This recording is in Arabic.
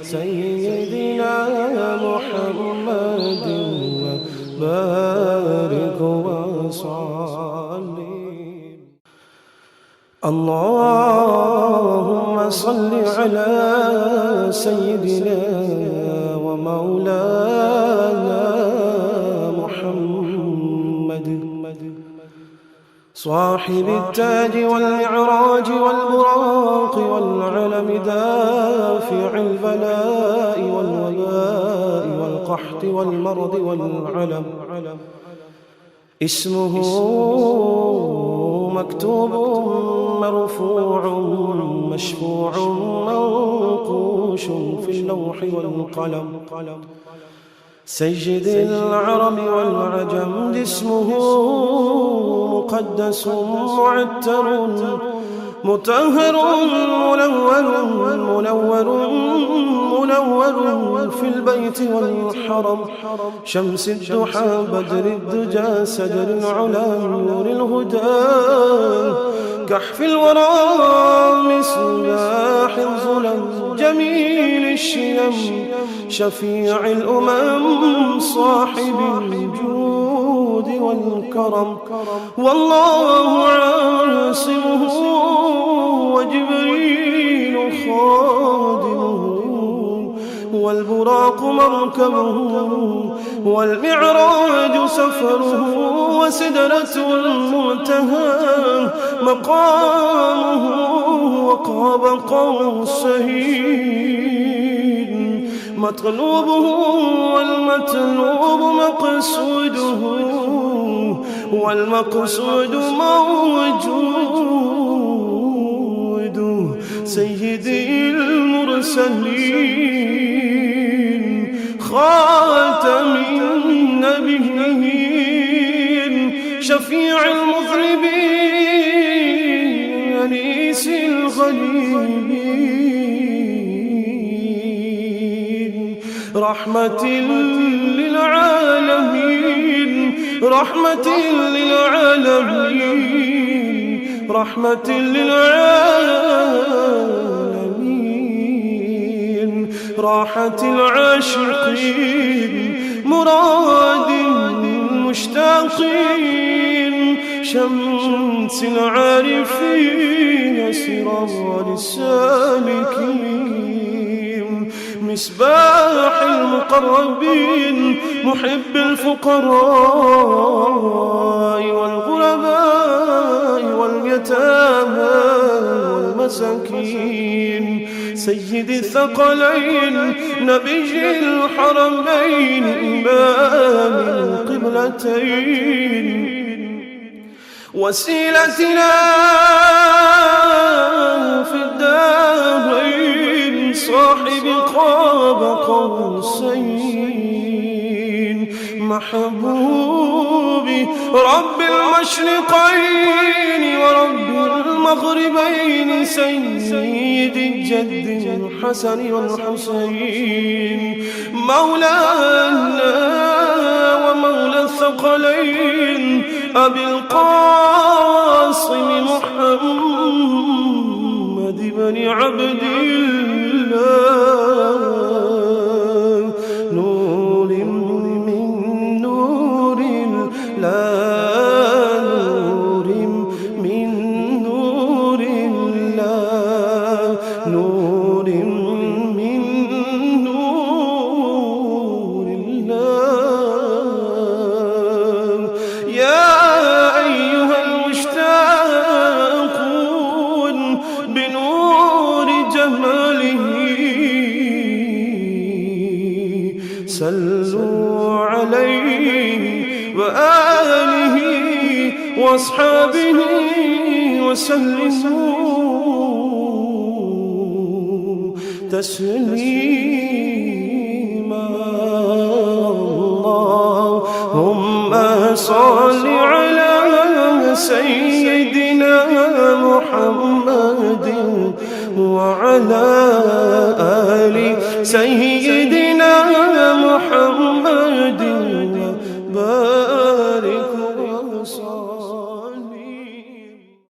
سيدنا محمد وبارك وسلم. اللهم صل على سيدنا ومولانا محمد صاحب التاج والمعراج والبراق والعلم دافع البلاء والوباء والقحط والمرض والعلم، اسمه مكتوب مرفوع مشفوع منقوش في اللوح والقلم. سيد العرب والعجم اسمه مقدس معتر مطهر منور في البيت والحرم. شمس الضحى بدر الدجى سدر العلا نور الهدى كحف الورى مصباح الظلم جميل الشيم شفيع الأمم صاحب الجود والكرم. والله عاصمه وجبريل خادمه والبراق مركبه والمعراج سفره وسدرة المنتهى مقامه وقاب قوسين مطلوبه والمطلوب مقصوده والمقصود موجود. سيدي المرسلين خاتم النبيين شفيع المذنبين أنيس الغريبين رحمة للعالمين رحمة للعالمين رحمة للعالمين راحة العاشقين مراد المشتاقين شمس العارفين سراج السالكين مصباح المقربين محب الفقراء والغرباء واليتامى والمساكين سيد الثقلين نبي الحرمين إمام القبلتين وسيلتنا في الدارين صاحب قاب قوسين محبوبي رب المشرقين ورب المغربين سيد الجد الحسن والحسين مولانا ومولى الثقلين أبي القاسم محمد بن عبد الله نور من نور الله نور من نور الله نور من نور الله. يا أيها المشتاقون بنور جماله صلوا عليه وآله وأصحابه وسلموا تسليما. اللهم صل على سيدنا محمد وعلى آل سيدنا محمد وبارك وسلم.